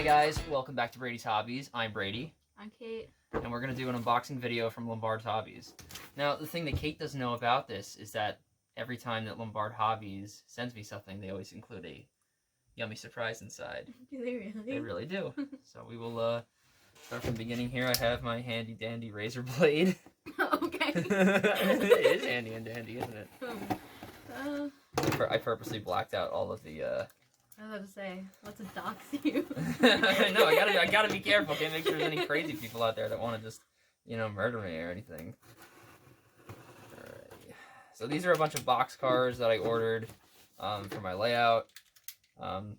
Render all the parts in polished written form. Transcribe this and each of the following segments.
guys, welcome back to Brady's Hobbies. I'm Brady. I'm Kate. And we're going to do an unboxing video from Lombard Hobbies. Now, the thing that Kate doesn't know about this is that every time that Lombard Hobbies sends me something, they always include a yummy surprise inside. Do they really? They really do. So we will start from the beginning here. I have my handy dandy razor blade. Okay. It is handy and dandy, isn't it? I purposely blacked out all of the... I was about to say, what's a dox you? No, I gotta be careful. Can't make sure there's any crazy people out there that want to just, murder me or anything. Alright. So these are a bunch of box cars that I ordered for my layout.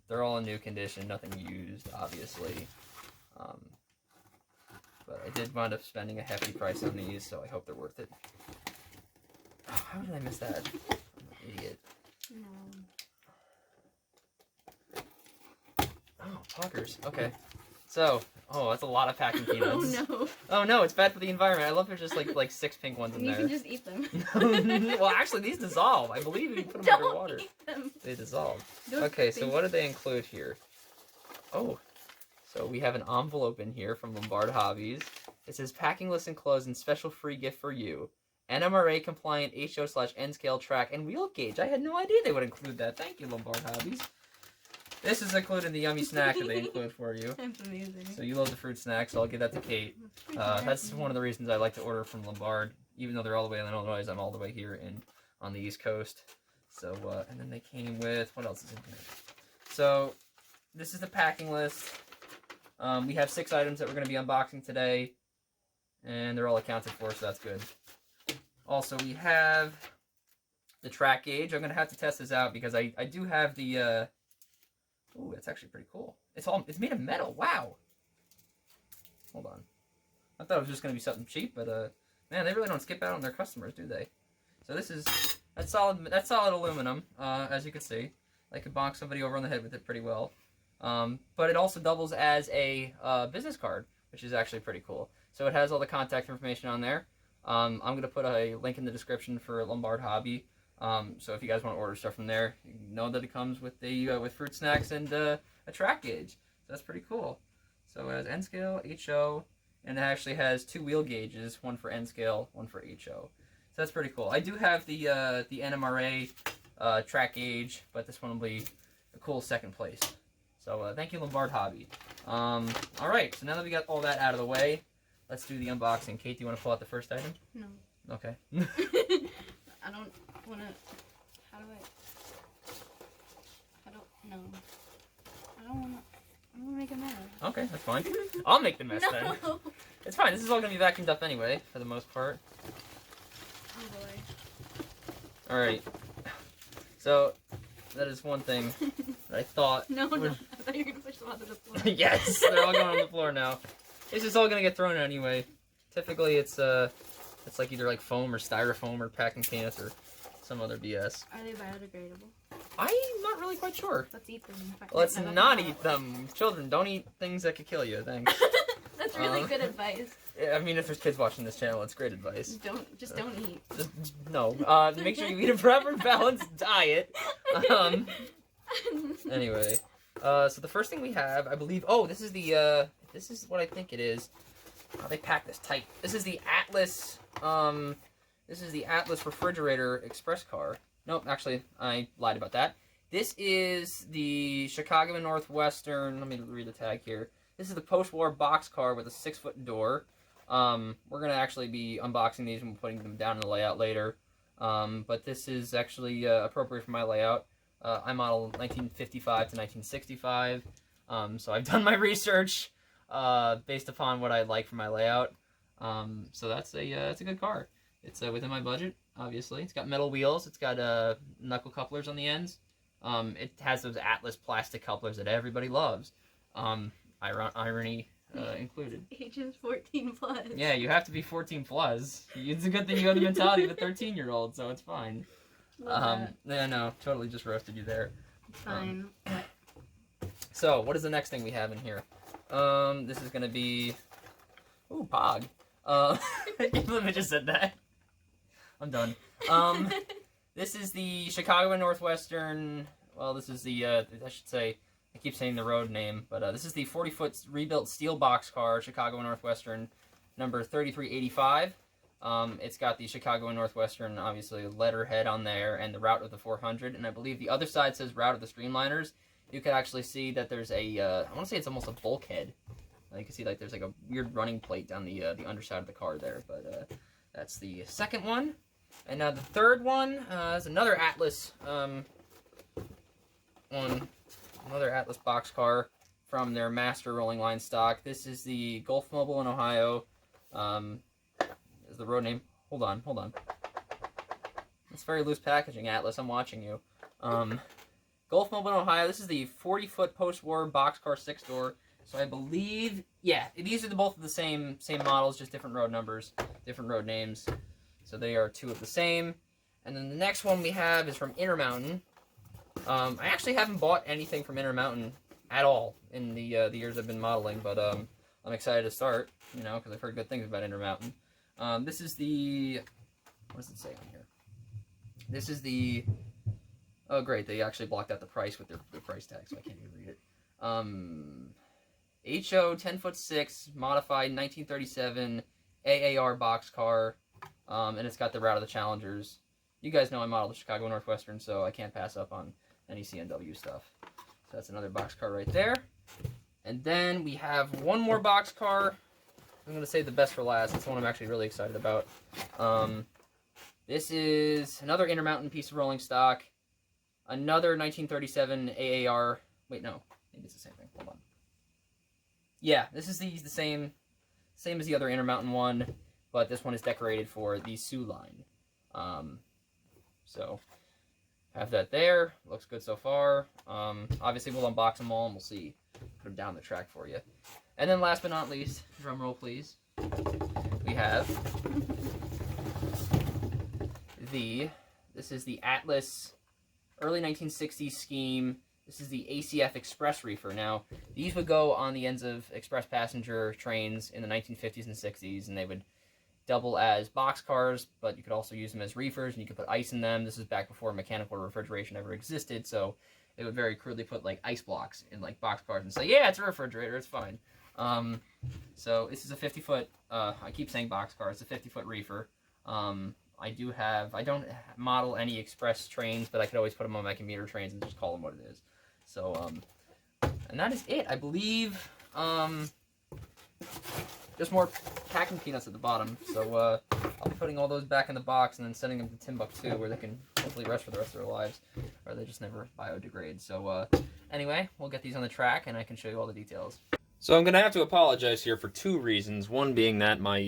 They're all in new condition, nothing used, obviously. But I did wind up spending a hefty price on these, so I hope they're worth it. Oh, how did I miss that? I'm an idiot. No. Oh, talkers. Okay. So, that's a lot of packing peanuts. Oh no. Oh no, it's bad for the environment. I love there's just like 6 pink ones in you there. You can just eat them. Well, actually, these dissolve. I believe if you put them underwater, they dissolve. Okay, so what do they include here? Oh, so we have an envelope in here from Lombard Hobbies. It says packing list enclosed and special free gift for you. NMRA compliant HO/N scale track and wheel gauge. I had no idea they would include that. Thank you, Lombard Hobbies. This is included in the yummy snack that they include for you. That's amazing. So you love the fruit snack, so I'll give that to Kate. That's one of the reasons I like to order from Lombard. Even though they're all the way in Illinois, I'm all the way here on the East Coast. So, and then they came with, what else is in here? So, this is the packing list. We have 6 items that we're going to be unboxing today. And they're all accounted for, so that's good. Also, we have the track gauge. I'm going to have to test this out because I do have the... Ooh, that's actually pretty cool. It's made of metal. Wow. Hold on. I thought it was just gonna be something cheap, but man, they really don't skip out on their customers, do they? So that's solid aluminum, as you can see. I could bonk somebody over on the head with it pretty well. But it also doubles as a business card, which is actually pretty cool. So it has all the contact information on there. I'm gonna put a link in the description for Lombard Hobby. So if you guys want to order stuff from there, you know that it comes with with fruit snacks and a track gauge. So that's pretty cool. So it has N scale, HO, and it actually has 2 wheel gauges, one for N scale, one for HO. So that's pretty cool. I do have the NMRA track gauge, but this one will be a cool second place. So thank you, Lombard Hobby. All right, so now that we got all that out of the way, let's do the unboxing. Kate, do you want to pull out the first item? No. Okay. I don't want to... How do I don't know. I don't want to make a mess. Okay, that's fine. I'll make the mess No. then. It's fine. This is all going to be vacuumed up anyway, for the most part. Oh boy. Alright. So, that is one thing that I thought... No. I thought you were going to push them onto the floor. Yes, they're all going on the floor now. It's just all going to get thrown anyway. Typically, it's like either like foam or styrofoam or packing peanuts or some other BS. Are they biodegradable? I'm not really quite sure. Let's eat them. Let's not eat them. Children, don't eat things that could kill you. Thanks. That's really good advice. I mean, if there's kids watching this channel, it's great advice. Don't eat. No. Make sure you eat a proper balanced diet. Anyway, so the first thing we have, I believe. Oh, this is this is what I think it is. Oh, they pack this tight. This is the Atlas. This is the Atlas refrigerator express car. Nope, actually, I lied about that. This is the Chicago and Northwestern. Let me read the tag here. This is the post-war box car with a 6-foot door. We're gonna actually be unboxing these and putting them down in the layout later. But this is actually appropriate for my layout. I model 1955 to 1965. So I've done my research based upon what I like for my layout. So that's it's a good car. It's within my budget, obviously. It's got metal wheels. It's got knuckle couplers on the ends. It has those Atlas plastic couplers that everybody loves. Irony included. Age is 14 plus. Yeah, you have to be 14 plus. It's a good thing you have the mentality of a 13-year-old, so it's fine. Yeah, no, totally just roasted you there. It's fine. So, what is the next thing we have in here? This is gonna be... Ooh, Pog. Let me just said that. I'm done. This is the Chicago and Northwestern. Well, this is the I should say I keep saying the road name, but this is the 40-foot rebuilt steel boxcar, Chicago and Northwestern, number 3385. It's got the Chicago and Northwestern, obviously, letterhead on there, and the route of the 400, and I believe the other side says route of the Streamliners. You can actually see that there's a, I want to say it's almost a bulkhead. You can see like there's like a weird running plate down the underside of the car there, but that's the second one. And now the third one is another Atlas another Atlas boxcar from their master rolling line stock. This is the Gulf Mobile in Ohio. Is the road name? Hold on. It's very loose packaging, Atlas. I'm watching you. Gulf Mobile in Ohio. This is the 40-foot post-war boxcar 6-door. So I believe, yeah, these are both of the same models, just different road numbers, different road names. So they are two of the same. And then the next one we have is from Intermountain. I actually haven't bought anything from Intermountain at all in the years I've been modeling, but I'm excited to start, you know, because I've heard good things about Intermountain. This is the, what does it say on here? This is the, oh great, they actually blocked out the price with their price tag, so I can't even read it. HO 10'6", modified 1937 AAR boxcar, and it's got the route of the Challengers. You guys know I modeled the Chicago Northwestern, so I can't pass up on any CNW stuff. So that's another boxcar right there. And then we have one more boxcar. I'm going to save the best for last. It's one I'm actually really excited about. This is another Intermountain piece of rolling stock. Another 1937 AAR. Wait, no. Maybe it's the same thing. Hold on. Yeah, this is the same as the other Intermountain one, but this one is decorated for the Sioux line. So, have that there. Looks good so far. Obviously, we'll unbox them all and we'll see. Put them down the track for you. And then last but not least, drum roll please, we have this is the Atlas early 1960s scheme. This is the ACF Express Reefer. Now, these would go on the ends of express passenger trains in the 1950s and 60s, and they would double as boxcars, but you could also use them as reefers, and you could put ice in them. This is back before mechanical refrigeration ever existed, so they would very crudely put like ice blocks in like boxcars and say, yeah, it's a refrigerator, it's fine. So this is a 50-foot, I keep saying boxcar, it's a 50-foot reefer. I don't model any express trains, but I could always put them on my commuter trains and just call them what it is. So, and that is it, I believe. Just more packing peanuts at the bottom. So, I'll be putting all those back in the box and then sending them to Timbuktu, where they can hopefully rest for the rest of their lives, or they just never biodegrade. So, anyway, we'll get these on the track, and I can show you all the details. So I'm going to have to apologize here for two reasons. One being that my,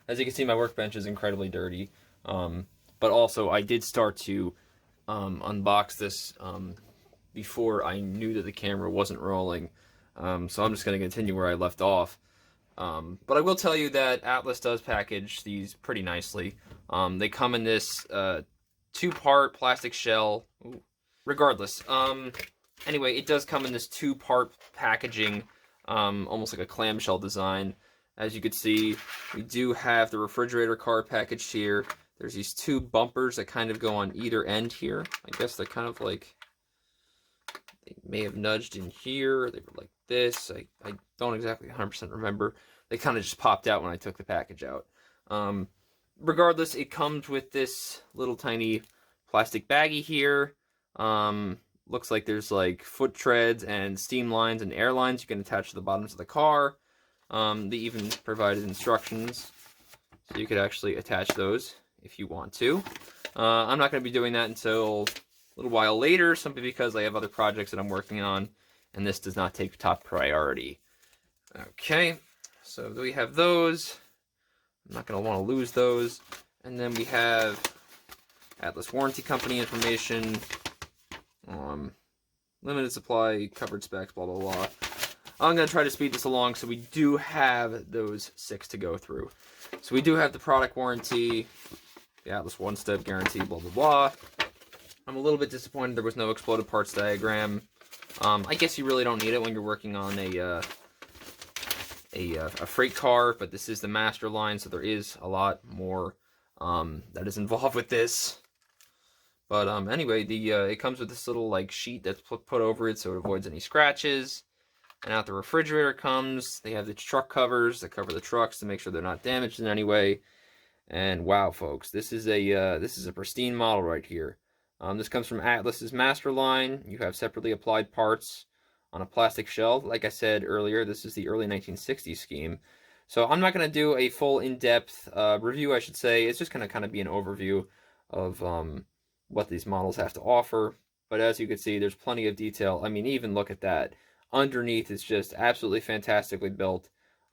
as you can see, my workbench is incredibly dirty. But also, I did start to unbox this before I knew that the camera wasn't rolling. So I'm just going to continue where I left off. But I will tell you that Atlas does package these pretty nicely. They come in this two-part plastic shell. Ooh. Regardless, anyway, it does come in this two-part packaging, almost like a clamshell design. As you can see, we do have the refrigerator car packaged here. There's these two bumpers that kind of go on either end here. I guess they're kind of like, they may have nudged in here. They were like this. I don't exactly 100% remember. They kind of just popped out when I took the package out. Regardless, it comes with this little tiny plastic baggie here. Looks like there's like foot treads and steam lines and air lines you can attach to the bottoms of the car. They even provided instructions, so you could actually attach those if you want to. I'm not going to be doing that until a little while later, simply because I have other projects that I'm working on, and this does not take top priority. Okay, so we have those. I'm not going to want to lose those. And then we have Atlas warranty company information, limited supply, covered specs, blah, blah, blah. I'm going to try to speed this along, so we do have those 6 to go through. So we do have the product warranty, the Atlas one-step guarantee, blah, blah, blah. I'm a little bit disappointed there was no exploded parts diagram. I guess you really don't need it when you're working on a freight car, but this is the master line, so there is a lot more that is involved with this. But anyway, it comes with this little like sheet that's put over it so it avoids any scratches. And out the refrigerator comes. They have the truck covers that cover the trucks to make sure they're not damaged in any way. And wow, folks, this is a pristine model right here. This comes from Atlas's master line. You have separately applied parts on a plastic shell. Like I said earlier, this is the early 1960s scheme. So I'm not going to do a full in-depth review, I should say. It's just going to kind of be an overview of what these models have to offer. But as you can see, there's plenty of detail. I mean, even look at that. Underneath is just absolutely fantastically built.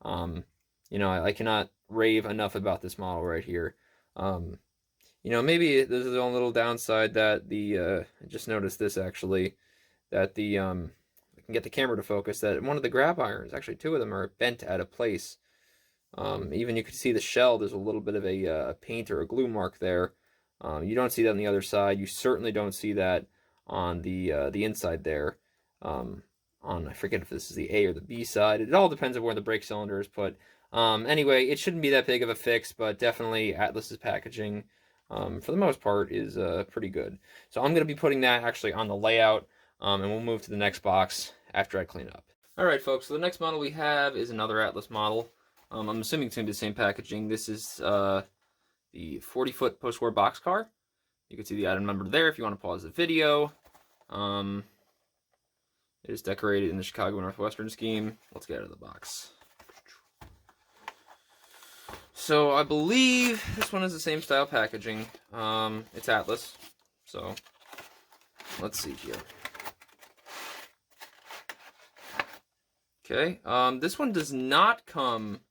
You know, I cannot rave enough about this model right here. You know, maybe there's a little downside that I just noticed this actually, that I can get the camera to focus, that one of the grab irons, actually two of them, are bent out of place. Even you can see the shell, there's a little bit of a paint or a glue mark there. You don't see that on the other side. You certainly don't see that on the inside there. I forget if this is the A or the B side. It all depends on where the brake cylinder is put. Anyway, it shouldn't be that big of a fix, but definitely Atlas's packaging, for the most part, is pretty good. So I'm going to be putting that actually on the layout, and we'll move to the next box after I clean up. Alright folks, so the next model we have is another Atlas model. I'm assuming it's going to be the same packaging. This is the 40-foot post-war boxcar. You can see the item number there if you want to pause the video. It is decorated in the Chicago Northwestern scheme. Let's get out of the box. So I believe this one is the same style packaging. It's Atlas. So let's see here. Okay, this one does not come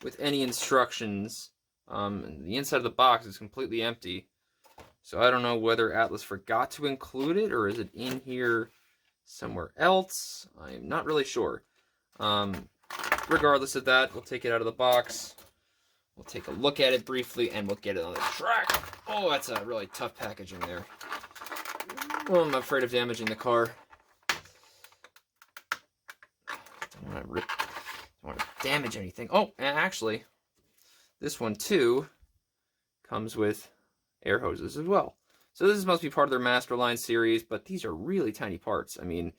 with any instructions. The inside of the box is completely empty. So I don't know whether Atlas forgot to include it, or is it in here somewhere else? I'm not really sure. Regardless of that, we'll take it out of the box. We'll take a look at it briefly, and we'll get it on the track. Oh, that's a really tough packaging there. Oh, I'm afraid of damaging the car. Don't want to damage anything. Oh, and actually, this one too comes with air hoses as well. So this must be part of their Masterline series, but these are really tiny parts. I mean,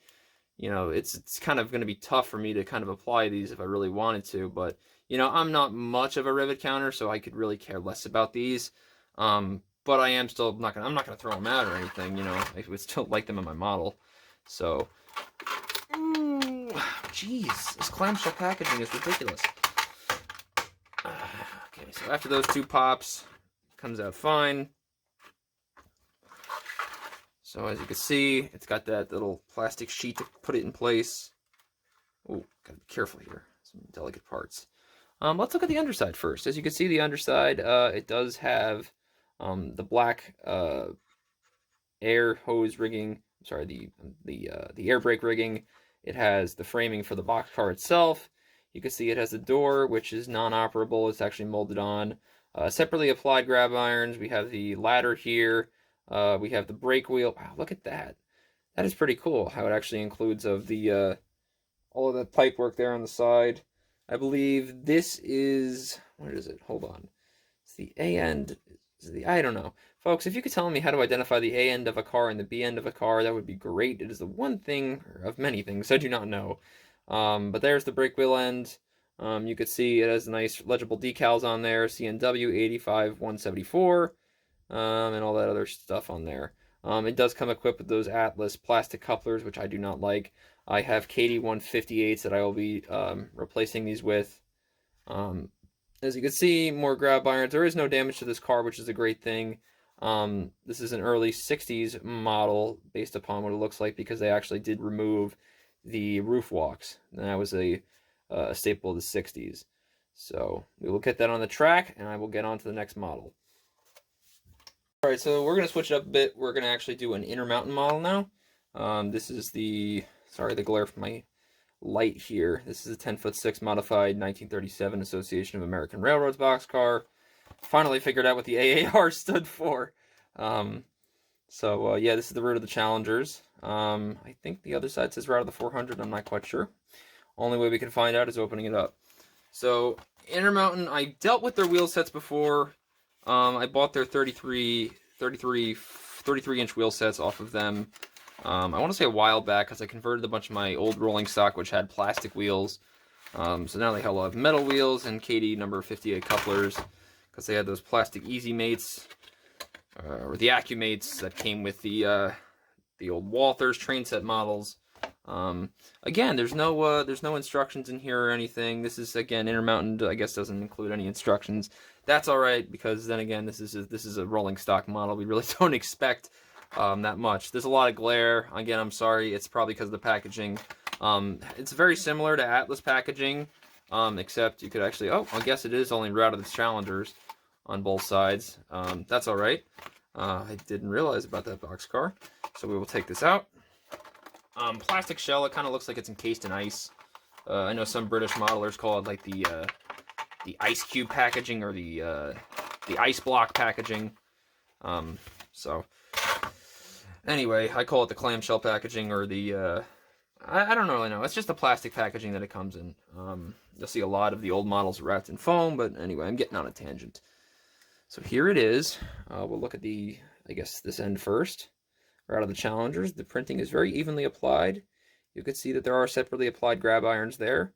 you know, it's kind of going to be tough for me to kind of apply these if I really wanted to, but, you know, I'm not much of a rivet counter, so I could really care less about these. But I am still not gonna throw them out or anything, you know. I would still like them in my model. So, ooh, jeez, this clamshell packaging is ridiculous. Okay, so after those two pops, it comes out fine. So as you can see, it's got that little plastic sheet to put it in place. Oh, gotta be careful here. Some delicate parts. Let's look at the underside first. As you can see, the underside, it does have the black air hose rigging. Sorry, the air brake rigging. It has the framing for the boxcar itself. You can see it has a door, which is non-operable. It's actually molded on. Separately applied grab irons. We have the ladder here. We have the brake wheel. Wow, look at that. That is pretty cool, how it actually includes of the all of the pipe work there on the side. I believe this is, what is it? Hold on. It's the A end. I don't know. Folks, if you could tell me how to identify the A end of a car and the B end of a car, that would be great. It is the one thing, of many things, I do not know. But there's the brake wheel end. You could see it has nice legible decals on there. CNW 85174. And all that other stuff on there. It does come equipped with those Atlas plastic couplers, which I do not like. I have KD 158s that I will be replacing these with. As you can see, more grab irons. There is no damage to this car, which is a great thing. This is an early 60s model based upon what it looks like, because they actually did remove the roof walks. And that was a staple of the 60s. So we will get that on the track, and I will get on to the next model. Alright, so we're going to switch it up a bit. We're going to actually do an Intermountain model now. This is the, sorry, the glare from my light here. This is a 10'6" modified 1937 Association of American Railroads boxcar. Finally figured out what the AAR stood for. Yeah, this is the route of the Challengers. I think the other side says route of the 400. I'm not quite sure. Only way we can find out is opening it up. So, Intermountain, I dealt with their wheel sets before. I bought their 33 33-inch wheel sets off of them. I want to say a while back, because I converted a bunch of my old rolling stock, which had plastic wheels. So now they have metal wheels and KD number 58 couplers, because they had those plastic Easy Mates, or the AccuMates that came with the old Walthers train set models. Again, there's no instructions in here or anything. This is, again, Intermountain, I guess, doesn't include any instructions. That's all right, because then again, this is a rolling stock model. We really don't expect that much. There's a lot of glare. Again, I'm sorry. It's probably because of the packaging. It's very similar to Atlas packaging, except you could actually, I guess it is only routed as Challengers on both sides. That's all right. I didn't realize about that boxcar, so we will take this out. Plastic shell. It kind of looks like it's encased in ice. I know some British modelers call it like the ice cube packaging, or the ice block packaging. So anyway, I call it the clamshell packaging, or the I don't really know. It's just the plastic packaging that it comes in. You'll see a lot of the old models wrapped in foam, but anyway, I'm getting on a tangent. So here it is. We'll look at I guess this end first. Out of the Challengers, the printing is very evenly applied. You can see that there are separately applied grab irons there.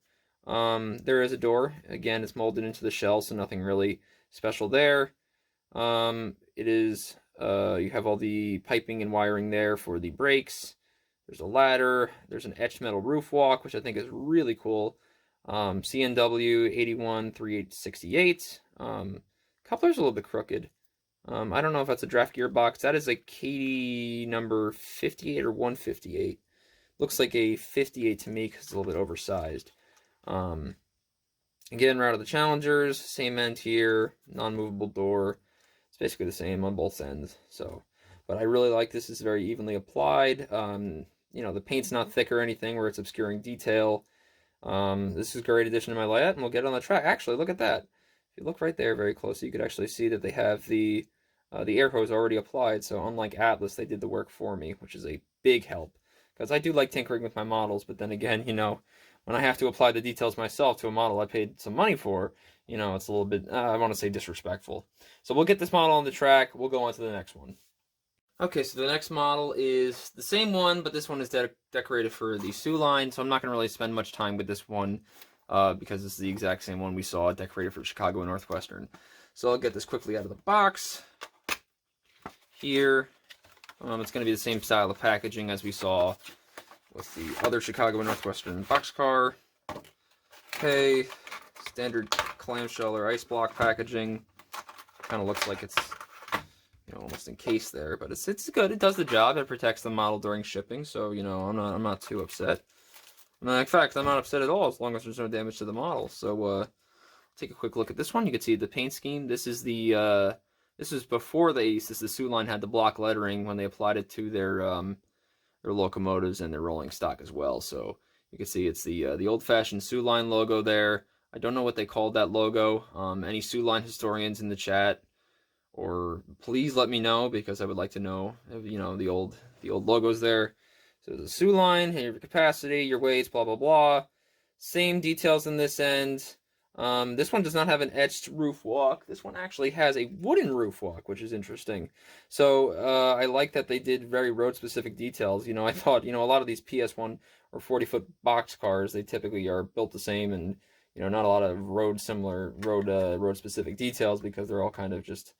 There is a door. Again, it's molded into the shell, so nothing really special there. It is, you have all the piping and wiring there for the brakes. There's a ladder. There's an etched metal roof walk, which I think is really cool. CNW 813868. Coupler's a little bit crooked. I don't know if that's a draft gearbox. That is a KD number 58 or 158. Looks like a 58 to me, because it's a little bit oversized. Again, Route of the Challengers, same end here, non-movable door. It's basically the same on both ends. So, but I really like this. It's very evenly applied. You know, the paint's not thick or anything where it's obscuring detail. This is a great addition to my layout, and we'll get it on the track. Actually, look at that. If you look right there very closely, you could actually see that they have the air hose already applied. So unlike Atlas, they did the work for me, which is a big help. Because I do like tinkering with my models, but then again, you know, when I have to apply the details myself to a model I paid some money for, you know, it's a little bit, I want to say, disrespectful. So we'll get this model on the track. We'll go on to the next one. Okay, so the next model is the same one, but this one is decorated for the Sioux line, so I'm not going to really spend much time with this one. Because this is the exact same one we saw decorated for Chicago and Northwestern. So I'll get this quickly out of the box. Here, it's going to be the same style of packaging as we saw with the other Chicago and Northwestern boxcar. Okay, standard clamshell or ice block packaging. Kind of looks like it's, you know, almost encased there, but it's good. It does the job. It protects the model during shipping, so you know, I'm not too upset. In fact, I'm not upset at all as long as there's no damage to the model. So, take a quick look at this one. You can see the paint scheme. This is this is before the Sioux line had the block lettering when they applied it to their locomotives and their rolling stock as well. So you can see it's the old-fashioned Sioux line logo there. I don't know what they called that logo. Any Sioux line historians in the chat, or please let me know, because I would like to know, you know, the old logos there. So the Sioux line, your capacity, your weights, blah, blah, blah. Same details in this end. This one does not have an etched roof walk. This one actually has a wooden roof walk, which is interesting. So I like that they did very road-specific details. You know, I thought, you know, a lot of these PS1 or 40-foot box cars, they typically are built the same, and, you know, not a lot of road-specific details, because they're all kind of just,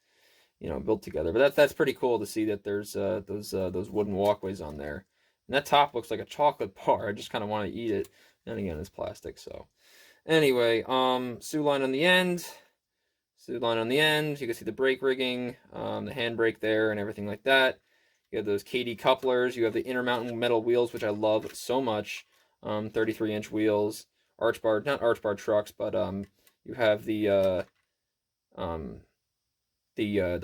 you know, built together. But that's pretty cool to see that there's those wooden walkways on there. And that top looks like a chocolate bar. I just kind of want to eat it. And again, it's plastic, so. Anyway, Sioux line on the end. Sioux line on the end. You can see the brake rigging, the handbrake there, and everything like that. You have those KD couplers. You have the Intermountain metal wheels, which I love so much. 33-inch wheels. Arch bar, not arch bar trucks, but you have the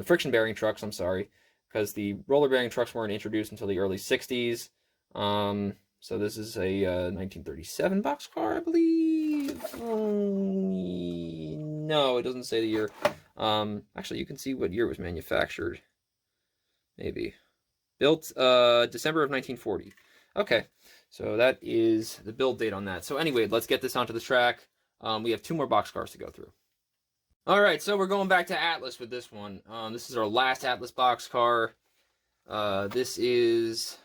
friction bearing trucks, I'm sorry, because the roller bearing trucks weren't introduced until the early 60s. So this is a 1937 boxcar, I believe. No, it doesn't say the year. Actually, you can see what year it was manufactured. Maybe. Built December of 1940. Okay, so that is the build date on that. So anyway, let's get this onto the track. We have 2 more boxcars to go through. All right, so we're going back to Atlas with this one. This is our last Atlas boxcar. This is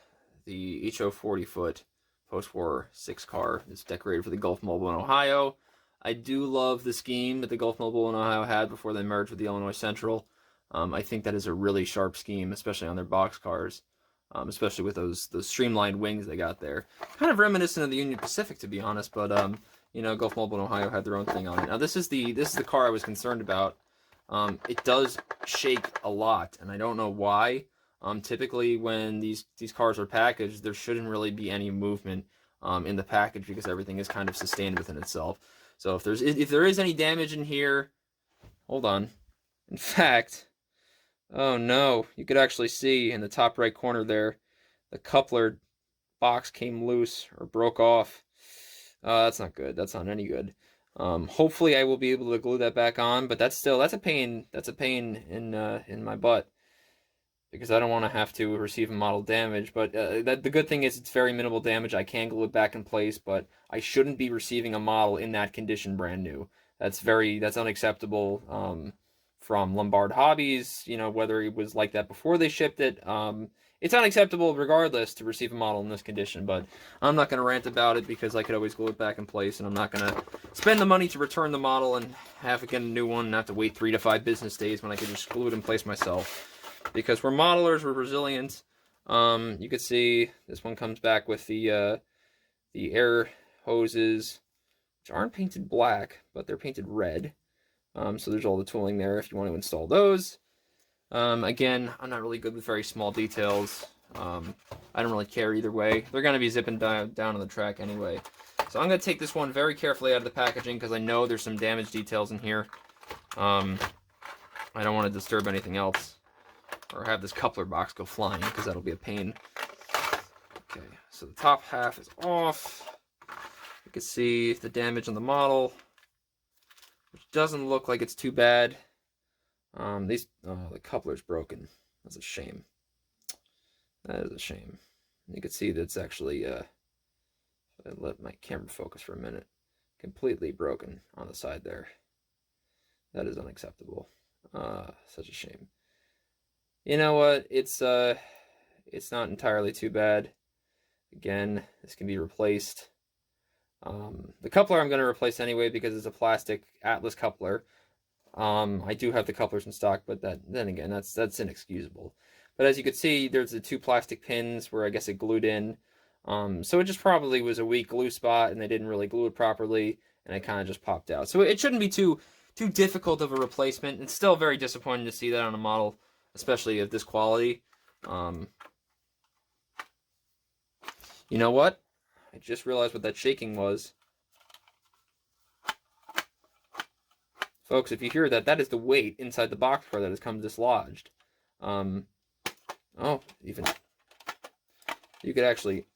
the HO 40-foot post-war 6 car. It's decorated for the Gulf Mobile in Ohio. I do love the scheme that the Gulf Mobile in Ohio had before they merged with the Illinois Central. I think that is a really sharp scheme, especially on their box cars, especially with those streamlined wings they got there. Kind of reminiscent of the Union Pacific, to be honest, but you know, Gulf Mobile in Ohio had their own thing on it. Now this is the car I was concerned about. It does shake a lot, and I don't know why. Typically, when these cars are packaged, there shouldn't really be any movement in the package because everything is kind of sustained within itself. So if there is any damage in here, hold on. In fact, oh no, you could actually see in the top right corner there, the coupler box came loose or broke off. That's not good. That's not any good. Hopefully I will be able to glue that back on, but that's a pain. That's a pain in my butt, because I don't want to have to receive a model damage. But the good thing is it's very minimal damage. I can glue it back in place, but I shouldn't be receiving a model in that condition brand new. That's unacceptable from Lombard Hobbies. You know, whether it was like that before they shipped it. It's unacceptable regardless to receive a model in this condition, but I'm not going to rant about it because I could always glue it back in place, and I'm not going to spend the money to return the model and have to get a new one and have to wait 3 to 5 business days when I could just glue it in place myself. Because we're modelers, we're resilient. You can see this one comes back with the air hoses, which aren't painted black, but they're painted red. So there's all the tooling there if you want to install those. Again, I'm not really good with very small details. I don't really care either way. They're going to be zipping down on the track anyway. So I'm going to take this one very carefully out of the packaging because I know there's some damage details in here. I don't want to disturb anything else or have this coupler box go flying because that'll be a pain. Okay, so the top half is off. You can see the damage on the model, which doesn't look like it's too bad. The coupler's broken. That's a shame. That is a shame. You can see that it's actually, I let my camera focus for a minute, completely broken on the side there. That is unacceptable. Such a shame. You know what? It's not entirely too bad. Again, this can be replaced. The coupler I'm going to replace anyway because it's a plastic Atlas coupler. I do have the couplers in stock, but then again, that's inexcusable. But as you can see, there's the 2 plastic pins where I guess it glued in. So it just probably was a weak glue spot, and they didn't really glue it properly, and it kind of just popped out. So it shouldn't be too difficult of a replacement. It's still very disappointing to see that on a model, especially of this quality. You know what? I just realized what that shaking was. Folks, if you hear that, that is the weight inside the boxcar that has come dislodged. Oh, even you could actually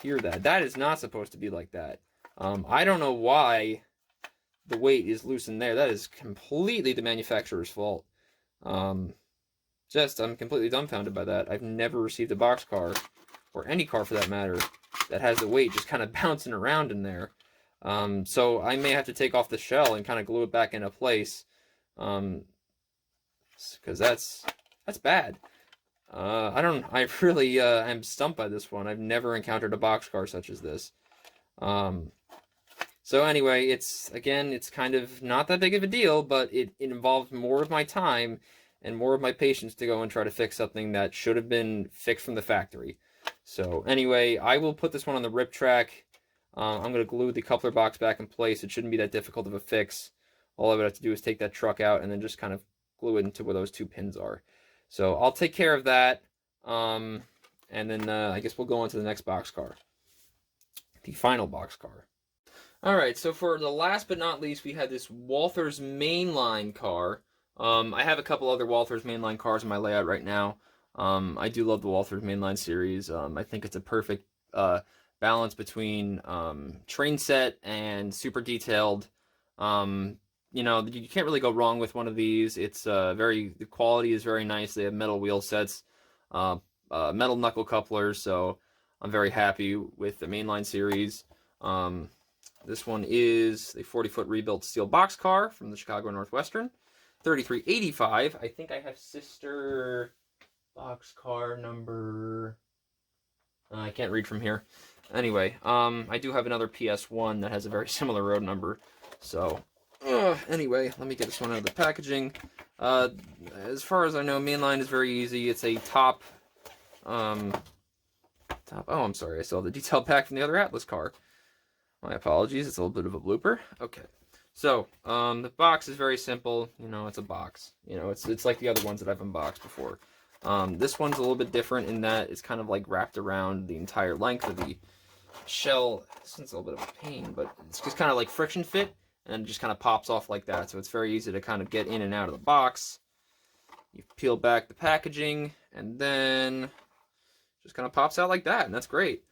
hear that. That is not supposed to be like that. I don't know why the weight is loose in there. That is completely the manufacturer's fault. I'm completely dumbfounded by that. I've never received a boxcar, or any car for that matter, that has the weight just kind of bouncing around in there. So I may have to take off the shell and kind of glue it back into place, because that's bad. I really am stumped by this one. I've never encountered a boxcar such as this. So anyway, it's kind of not that big of a deal, but it involved more of my time and more of my patience to go and try to fix something that should have been fixed from the factory. So anyway, I will put this one on the rip track. I'm going to glue the coupler box back in place. It shouldn't be that difficult of a fix. All I would have to do is take that truck out and then just kind of glue it into where those 2 pins are. So I'll take care of that. And then I guess we'll go on to the next boxcar. The final boxcar. Alright, so for the last but not least, we had this Walthers mainline car. I have a couple other Walthers mainline cars in my layout right now. I do love the Walthers mainline series. I think it's a perfect balance between train set and super detailed. You know, you can't really go wrong with one of these. It's the quality is very nice. They have metal wheel sets, metal knuckle couplers, so I'm very happy with the mainline series. This one is a 40-foot rebuilt steel boxcar from the Chicago Northwestern, $33.85. I think I have sister boxcar number... I can't read from here. Anyway, I do have another PS1 that has a very similar road number. So, anyway, let me get this one out of the packaging. As far as I know, mainline is very easy. It's a top... Oh, I'm sorry. I still have the detail pack from the other Atlas car. My apologies. It's a little bit of a blooper. Okay. So, the box is very simple. You know, it's a box. You know, it's like the other ones that I've unboxed before. This one's a little bit different in that it's kind of like wrapped around the entire length of the shell. This one's a little bit of a pain, but it's just kind of like friction fit, and it just kind of pops off like that. So it's very easy to kind of get in and out of the box. You peel back the packaging, and then just kind of pops out like that, and that's great.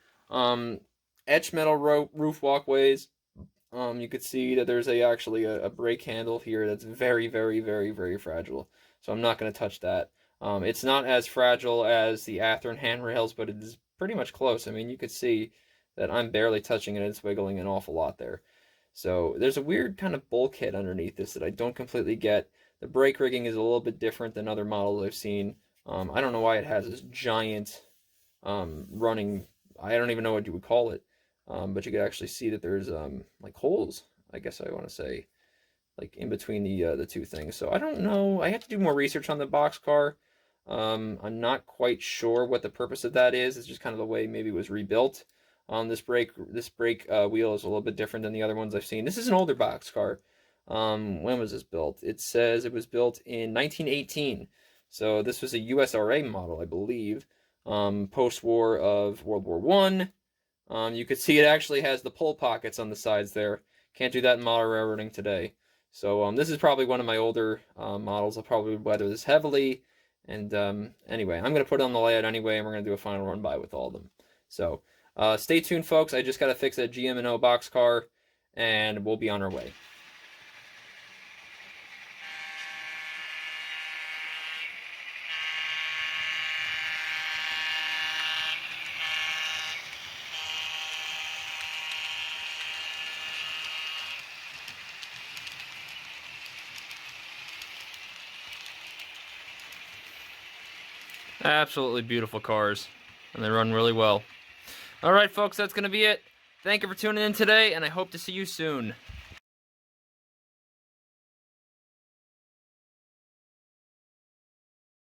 Etched metal roof walkways. You could see that there's actually a brake handle here that's very, very, very, very fragile. So I'm not going to touch that. It's not as fragile as the Athearn handrails, but it is pretty much close. I mean, you could see that I'm barely touching it. It's wiggling an awful lot there. So there's a weird kind of bulkhead underneath this that I don't completely get. The brake rigging is a little bit different than other models I've seen. I don't know why it has this giant running... I don't even know what you would call it. But you can actually see that there's like holes, I guess I want to say, like in between the two things. So I don't know. I have to do more research on the boxcar. I'm not quite sure what the purpose of that is. It's just kind of the way maybe it was rebuilt. This brake wheel is a little bit different than the other ones I've seen. This is an older boxcar. When was this built? It says it was built in 1918. So this was a USRA model, I believe. Post-war of World War I. You could see it actually has the pull pockets on the sides there. Can't do that in model railroading today. So this is probably one of my older models. I'll probably weather this heavily. And anyway, I'm going to put it on the layout anyway, and we're going to do a final run by with all of them. So stay tuned, folks. I just got to fix that GM&O boxcar, and we'll be on our way. Absolutely beautiful cars, and they run really well. Alright folks, that's going to be it. Thank you for tuning in today, and I hope to see you soon.